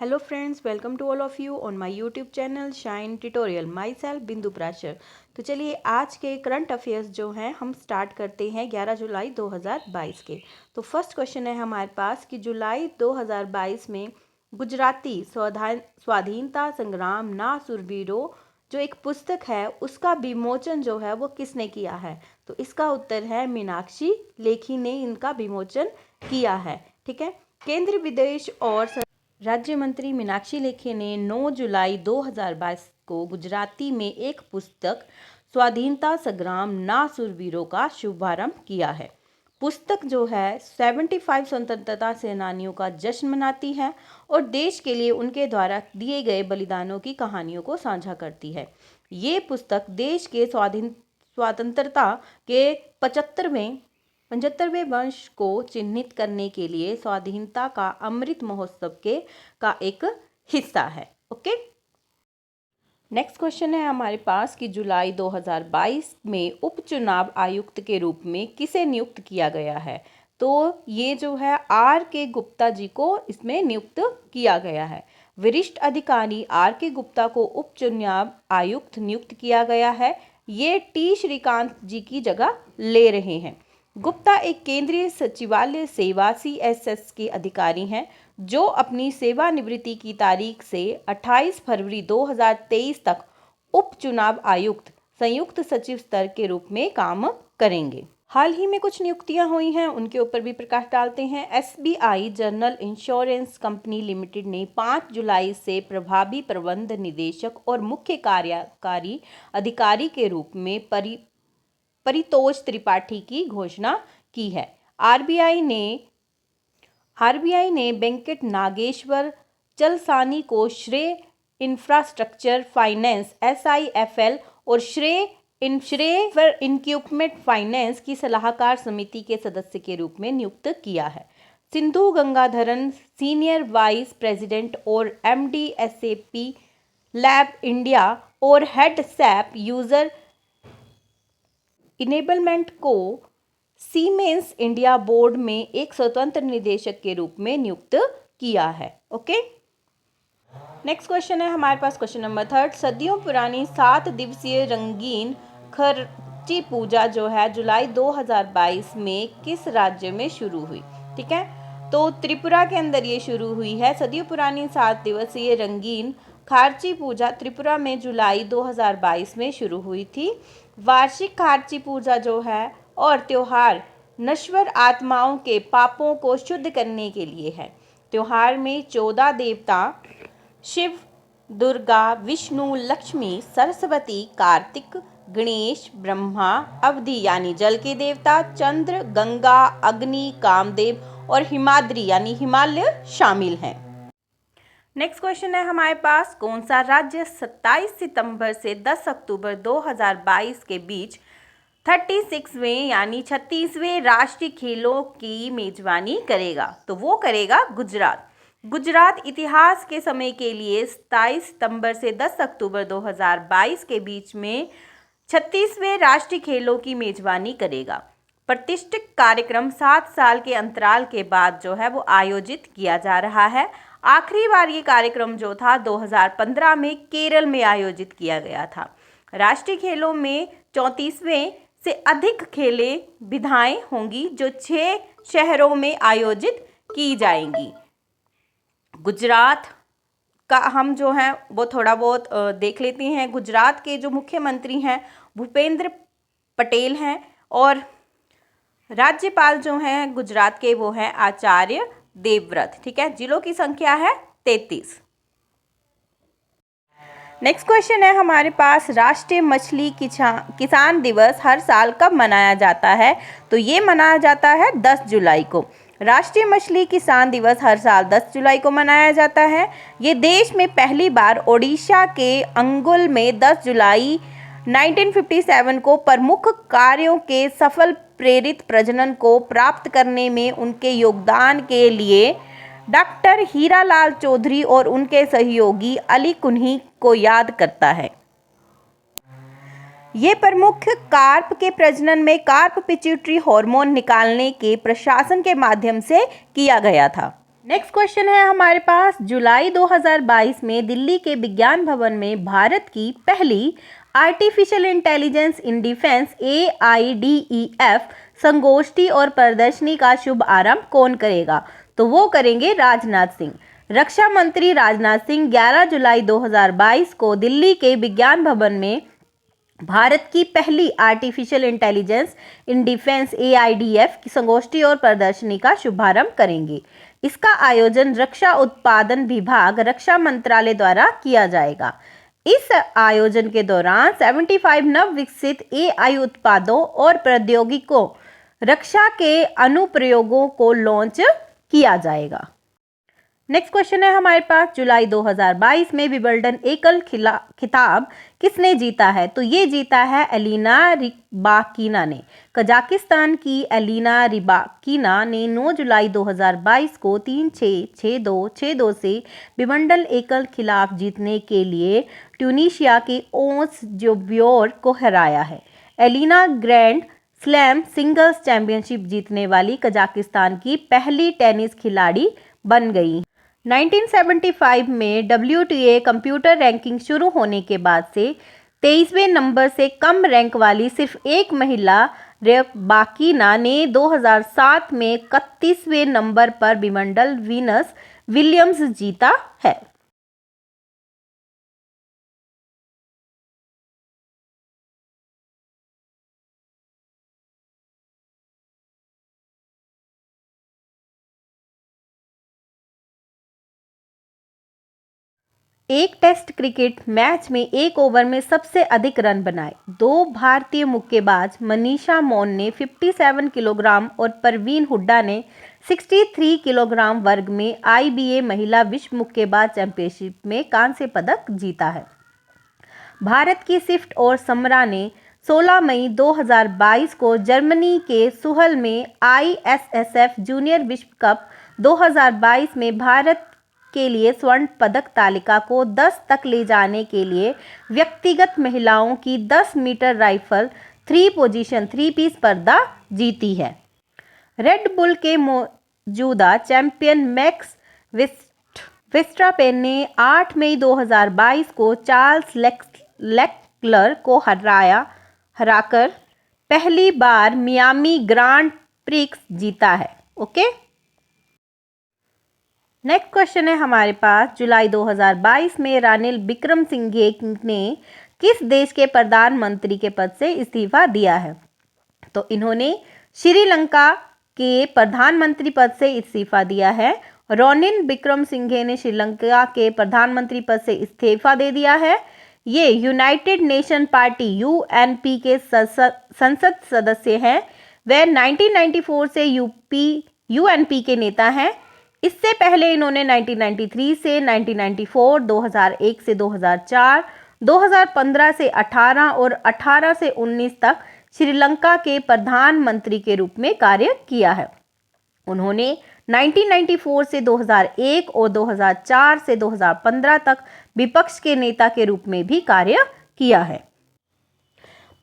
Hello friends, welcome to all of you on my YouTube channel Shine Tutorial. Myself बिंदु प्राशर। तो चलिए आज के करंट अफेयर्स जो हैं हम स्टार्ट करते हैं 11 जुलाई 2022 के। तो फर्स्ट क्वेश्चन है हमारे पास कि जुलाई 2022 में गुजराती स्वाधीनता संग्राम ना सुरवीरों जो एक पुस्तक है उसका विमोचन जो है वो किसने किया है। तो इसका उत्तर है मीनाक्षी लेखी ने इनका विमोचन किया है। ठीक है, केंद्रीय विदेश और राज्य मंत्री मीनाक्षी लेखी ने 9 जुलाई 2022 को गुजराती में एक पुस्तक स्वाधीनता संग्राम ना सुरवीरों का शुभारंभ किया है। पुस्तक जो है 75 स्वतंत्रता सेनानियों का जश्न मनाती है और देश के लिए उनके द्वारा दिए गए बलिदानों की कहानियों को साझा करती है। ये पुस्तक देश के स्वतंत्रता के 75वें वर्ष को चिन्हित करने के लिए स्वाधीनता का अमृत महोत्सव का एक हिस्सा है। ओके, नेक्स्ट क्वेश्चन है हमारे पास कि जुलाई 2022 में उपचुनाव आयुक्त के रूप में किसे नियुक्त किया गया है। तो ये जो है R.K. गुप्ता जी को इसमें नियुक्त किया गया है। वरिष्ठ अधिकारी R.K. गुप्ता को उपचुनाव आयुक्त नियुक्त किया गया है। ये T. श्रीकांत जी की जगह ले रहे हैं। गुप्ता एक केंद्रीय सचिवालय सेवा CSS के अधिकारी हैं जो अपनी सेवानिवृत्ति की तारीख से 28 फरवरी 2023 तक उपचुनाव आयुक्त संयुक्त सचिव स्तर के रूप में काम करेंगे। हाल ही में कुछ नियुक्तियां हुई हैं, उनके ऊपर भी प्रकाश डालते हैं। SBI general insurance company limited ने 5 जुलाई से प्रभावी प्रबंध निदेशक और मुख्य कार्यकारी अधिकारी के रूप में परितोष त्रिपाठी की घोषणा की है। आरबीआई ने वेंकट नागेश्वर चलसानी को श्रेय इंफ्रास्ट्रक्चर फाइनेंस SIFL और श्रेय इक्विपमेंट फाइनेंस की सलाहकार समिति के सदस्य के रूप में नियुक्त किया है। Sindhu Gangadharan senior vice president और MD SAP लैब इंडिया और हेड SAP यूजर इनेबलमेंट को सीमेंस इंडिया बोर्ड में एक स्वतंत्र निदेशक के रूप में नियुक्त किया है। ओके, नेक्स्ट क्वेश्चन है हमारे पास क्वेश्चन नंबर 3। सदियों पुरानी 7 दिवसीय रंगीन खर्ची पूजा जो है जुलाई 2022 में किस राज्य में शुरू हुई। ठीक है, तो त्रिपुरा के अंदर ये शुरू हुई है। सदियों पुरानी 7 दिवसीय रंगीन खार्ची पूजा त्रिपुरा में जुलाई 2022 में शुरू हुई थी। वार्षिक खार्ची पूजा जो है और त्योहार नश्वर आत्माओं के पापों को शुद्ध करने के लिए है। त्योहार में 14 देवता शिव, दुर्गा, विष्णु, लक्ष्मी, सरस्वती, कार्तिक, गणेश, ब्रह्मा, अवधि यानी जल के देवता, चंद्र, गंगा, अग्नि, कामदेव और हिमाद्री यानी हिमालय शामिल हैं। नेक्स्ट क्वेश्चन है हमारे पास, कौन सा राज्य 27 सितंबर से 10 अक्टूबर 2022 के बीच 36वें यानी 36वें राष्ट्रीय खेलों की मेजबानी करेगा। तो वो करेगा गुजरात। गुजरात इतिहास के समय के लिए 27 सितंबर से 10 अक्टूबर 2022 के बीच में 36वें राष्ट्रीय खेलों की मेजबानी करेगा। प्रतिष्ठित कार्यक्रम 7 साल के अंतराल के बाद जो है वो आयोजित किया जा रहा है। आखिरी बार ये कार्यक्रम जो था 2015 में केरल में आयोजित किया गया था। राष्ट्रीय खेलों में 34वें से अधिक खेलें विधाएं होंगी जो 6 शहरों में आयोजित की जाएंगी। गुजरात का हम जो है वो थोड़ा बहुत देख लेते हैं। गुजरात के जो मुख्यमंत्री हैं भूपेंद्र पटेल हैं और राज्यपाल जो हैं गुजरात के वो हैं आचार्य देवव्रत। ठीक है, जिलों की संख्या है 33। नेक्स्ट क्वेश्चन है हमारे पास, राष्ट्रीय मछली किसान दिवस हर साल कब मनाया जाता है। तो ये मनाया जाता है 10 जुलाई को। राष्ट्रीय मछली किसान दिवस हर साल 10 जुलाई को मनाया जाता है। ये देश में पहली बार ओडिशा के अंगुल में 10 जुलाई 1957 को प्रमुख कार्यों के सफल प्रेरित प्रजनन को प्राप्त करने में उनके योगदान के लिए डॉक्टर हीरालाल चौधरी और उनके सहयोगी अली कुन्ही को याद करता है। ये प्रमुख कार्प के प्रजनन में कार्प पिट्यूटरी हार्मोन निकालने के प्रशासन के माध्यम से किया गया था। नेक्स्ट क्वेश्चन है हमारे पास, जुलाई 2022 में दिल्ली के विज्ञान भवन में भारत की पहली artificial intelligence in defence AIDEF संगोष्ठी और प्रदर्शनी का शुभ आरंभ कौन करेगा? तो वो करेंगे राजनाथ सिंह। रक्षा मंत्री राजनाथ सिंह 11 जुलाई 2022 को दिल्ली के विज्ञान भवन में भारत की पहली artificial intelligence in defence AIDF की संगोष्ठी और प्रदर्शनी का शुभारंभ करेंगे। इसका आयोजन रक्षा उत्पादन विभाग, रक्षा मंत्रालय द्वारा किया जाएगा। इस आयोजन के दौरान 75 नव विकसित AI उत्पादों और प्रौद्योगिकों रक्षा के अनुप्रयोगों को लॉन्च किया जाएगा। नेक्स्ट क्वेश्चन है हमारे पास, जुलाई 2022 में विंबलडन एकल खिताब किसने जीता है? तो ये जीता है एलिना रिबाकिना ने। कजाकिस्तान की एलिना रिबाकिना ने 9 जुलाई 2022 को 3-6, 6-2, 6-2 से विंबलडन एकल खिताब जीतने के लिए ट्यूनीशिया के ओंस जोब्योर को हराया है। Elena grand slam singles championship जीतने वाली कजाकिस्तान की पहली टेनिस खिलाड़ी बन गई। 1975 में WTA कंप्यूटर रैंकिंग शुरू होने के बाद से 23वें नंबर से कम रैंक वाली सिर्फ एक महिला रिबाकिना ने 2007 में 31वें नंबर पर विंबलडन वीनस विलियम्स जीता है। एक टेस्ट क्रिकेट मैच में एक ओवर में सबसे अधिक रन बनाए। 2 भारतीय मुक्केबाज मनीषा मौन ने 57 किलोग्राम और परवीन हुड्डा ने 63 किलोग्राम वर्ग में IBA महिला विश्व मुक्केबाज चैंपियनशिप में कांस्य पदक जीता है। भारत की सिफ्ट और समरा ने 16 मई 2022 को जर्मनी के सुहल में ISSF जूनियर विश्व कप 2022 में भारत के लिए स्वर्ण पदक तालिका को 10 तक ले जाने के लिए व्यक्तिगत महिलाओं की 10 मीटर राइफल 3 पोजीशन 3 पीस स्पर्धा जीती है। रेड बुल के मौजूदा चैंपियन मैक्स वर्स्टैपेन ने 8 मई 2022 को चार्ल्स लेक्लर को हराकर पहली बार मियामी ग्रांड प्रिक्स जीता है। ओके, नेक्स्ट क्वेश्चन है हमारे पास, जुलाई 2022 में रानिल विक्रमसिंघे ने किस देश के प्रधानमंत्री के पद से इस्तीफा दिया है? तो इन्होंने श्रीलंका के प्रधानमंत्री पद से इस्तीफा दिया है। रानिल विक्रमसिंघे ने श्रीलंका के प्रधानमंत्री पद से इस्तीफा दे दिया है। ये यूनाइटेड नेशन पार्टी UNP के संसद सदस्य हैं। वे 1994 से UNP के नेता हैं। इससे पहले इन्होंने 1993 से 1994, 2001 से 2004, 2015 से 18 और 18 से 19 तक श्रीलंका के प्रधानमंत्री के रूप में कार्य किया है। उन्होंने 1994 से 2001 और 2004 से 2015 तक विपक्ष के नेता के रूप में भी कार्य किया है।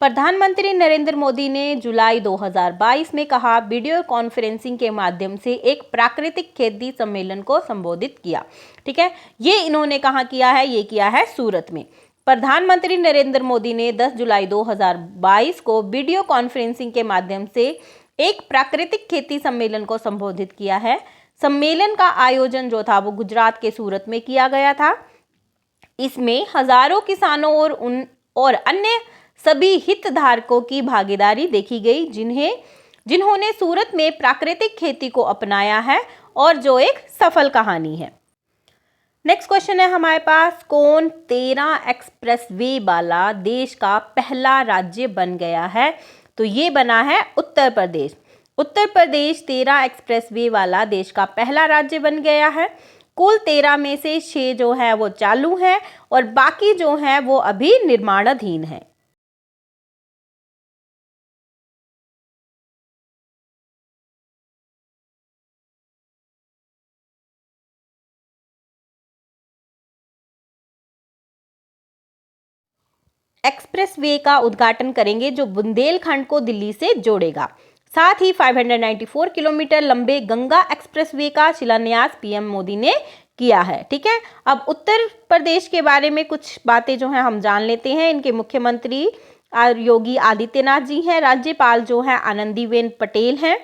प्रधानमंत्री नरेंद्र मोदी ने जुलाई 2022 में कहा, वीडियो कॉन्फ्रेंसिंग के माध्यम से एक प्राकृतिक खेती सम्मेलन को संबोधित किया। ठीक है, ये इन्होंने कहाँ किया है? ये किया है सूरत में। प्रधानमंत्री नरेंद्र मोदी ने 10 जुलाई 2022 को वीडियो कॉन्फ्रेंसिंग के माध्यम से एक प्राकृतिक खेती सम्मेलन को संबोधित किया है। सम्मेलन का आयोजन जो था वो गुजरात के सूरत में किया गया था। इसमें हजारों किसानों और अन्य सभी हितधारकों की भागीदारी देखी गई, जिन्होंने सूरत में प्राकृतिक खेती को अपनाया है और जो एक सफल कहानी है। नेक्स्ट क्वेश्चन है हमारे पास, कौन 13 एक्सप्रेसवे वाला देश का पहला राज्य बन गया है? तो ये बना है उत्तर प्रदेश। उत्तर प्रदेश 13 एक्सप्रेसवे वाला देश का पहला राज्य बन गया है। कुल 13 में से 6 जो है वो चालू हैं और बाकी जो हैं वो अभी निर्माणाधीन हैं। एक्सप्रेसवे का उद्घाटन करेंगे जो बुंदेलखंड को दिल्ली से जोड़ेगा। साथ ही 594 किलोमीटर लंबे गंगा एक्सप्रेसवे का शिलान्यास पीएम मोदी ने किया है। ठीक है, अब उत्तर प्रदेश के बारे में कुछ बातें जो हैं हम जान लेते हैं। इनके मुख्यमंत्री योगी आदित्यनाथ जी हैं, राज्यपाल जो है आनंदीबेन पटेल हैं।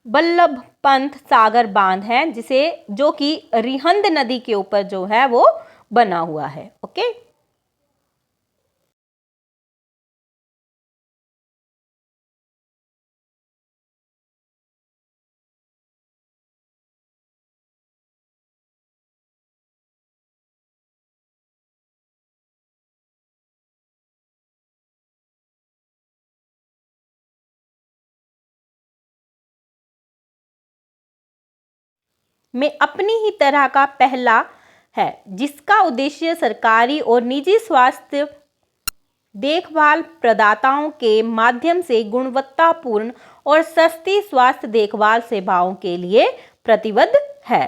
बल्लभ पंत सागर बांध है जिसे जो कि रिहंद नदी के ऊपर जो है वो बना हुआ है। ओके, में अपनी ही तरह का पहला है जिसका उद्देश्य सरकारी और निजी स्वास्थ्य देखभाल प्रदाताओं के माध्यम से गुणवत्तापूर्ण और सस्ती स्वास्थ्य देखभाल सेवाओं के लिए प्रतिबद्ध है।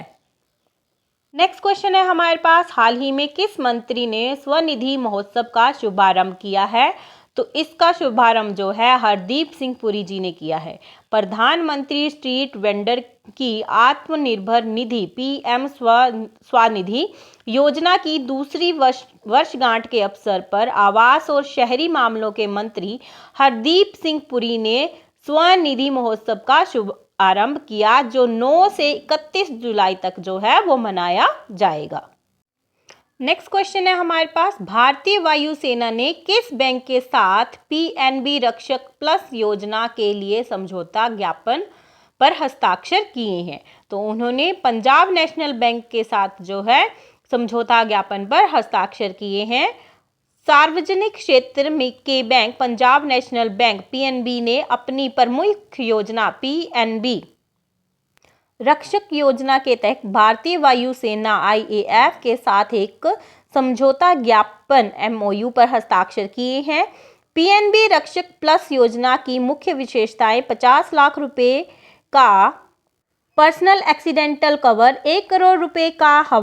नेक्स्ट क्वेश्चन है हमारे पास, हाल ही में किस मंत्री ने स्वनिधि महोत्सव का शुभारंभ किया है? तो इसका शुभारंभ जो है हरदीप सिंह पुरी जी ने किया है। प्रधानमंत्री स्ट्रीट वेंडर की आत्मनिर्भर निधि पीएम स्वनिधि योजना की दूसरी वर्षगांठ के अवसर पर आवास और शहरी मामलों के मंत्री हरदीप सिंह पुरी ने स्वनिधि महोत्सव का शुभारंभ किया, जो 9 से 31 जुलाई तक जो है वो मनाया जाएगा। नेक्स्ट क्वेश्चन है हमारे पास, भारतीय वायुसेना ने किस बैंक के साथ पीएनबी रक्षक प्लस योजना के लिए समझौता ज्ञापन पर हस्ताक्षर किए हैं? तो उन्होंने पंजाब नेशनल बैंक के साथ जो है समझौता ज्ञापन पर हस्ताक्षर किए हैं। सार्वजनिक क्षेत्र में के bank Punjab national bank PNB ने अपनी प्रमुख योजना पीएनबी रक्षक योजना के तहत भारतीय वायुसेना आईएएफ के साथ एक समझौता ज्ञापन एमओयू पर हस्ताक्षर किए हैं। पीएनबी रक्षक प्लस योजना की मुख्य विशेषताएं 50 लाख रुपए का पर्सनल एक्सीडेंटल कवर, 1 करोड़ रुपए का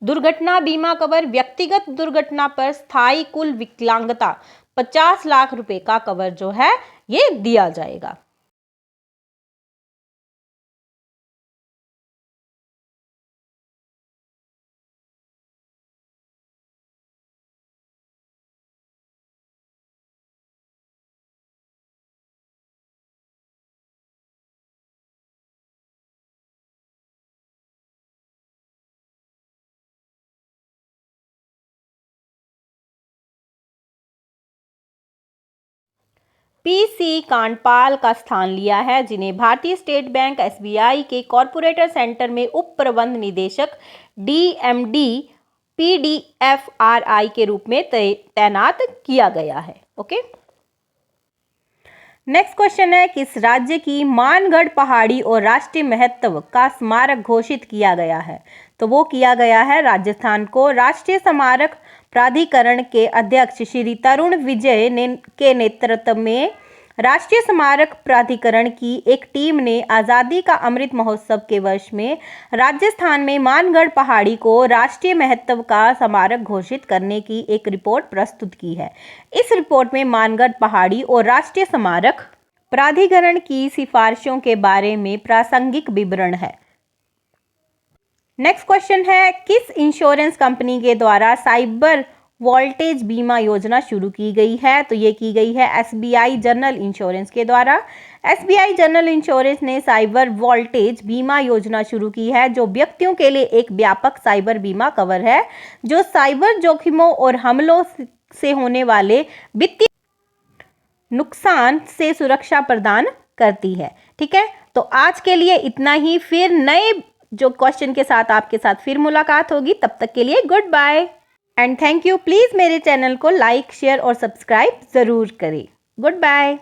दुर्घटना बीमा कवर, व्यक्तिगत दुर्घटना पर स्थायी कुल विकलांगता 50 लाख रुपए का कवर जो है ये दिया जाएगा। पीसी कांडपाल का स्थान लिया है, जिन्हें भारतीय स्टेट बैंक एसबीआई के कॉरपोरेट सेंटर में उप प्रबंध निदेशक डीएमडी पीडीएफआरआई के रूप में तैनात किया गया है। ओके, नेक्स्ट क्वेश्चन है, किस राज्य की मानगढ़ पहाड़ी और राष्ट्रीय महत्व का स्मारक घोषित किया गया है? तो वो किया गया है राजस्थान को। राष्ट्रीय स्मारक प्राधिकरण के अध्यक्ष श्री तरुण विजय के नेतृत्व में राष्ट्रीय स्मारक प्राधिकरण की एक टीम ने आज़ादी का अमृत महोत्सव के वर्ष में राजस्थान में मानगढ़ पहाड़ी को राष्ट्रीय महत्व का स्मारक घोषित करने की एक रिपोर्ट प्रस्तुत की है। इस रिपोर्ट में मानगढ़ पहाड़ी और राष्ट्रीय स्मारक प्राधिकरण की सिफारिशों के बारे में प्रासंगिक विवरण है। नेक्स्ट क्वेश्चन है, किस इंश्योरेंस कंपनी के द्वारा साइबर वोल्टेज बीमा योजना शुरू की गई है? तो ये की गई है एसबीआई जनरल इंश्योरेंस के द्वारा। एसबीआई जनरल इंश्योरेंस ने साइबर वोल्टेज बीमा योजना शुरू की है, जो व्यक्तियों के लिए एक व्यापक साइबर बीमा कवर है, जो साइबर जोखिमों और हमलों से होने वाले वित्तीय नुकसान से सुरक्षा प्रदान करती है। ठीक है, तो आज के लिए इतना ही। फिर नए जो क्वेश्चन के साथ आपके साथ फिर मुलाकात होगी। तब तक के लिए good bye and thank you. Please मेरे चैनल को लाइक, शेयर और सब्सक्राइब ज़रूर करें। Good bye.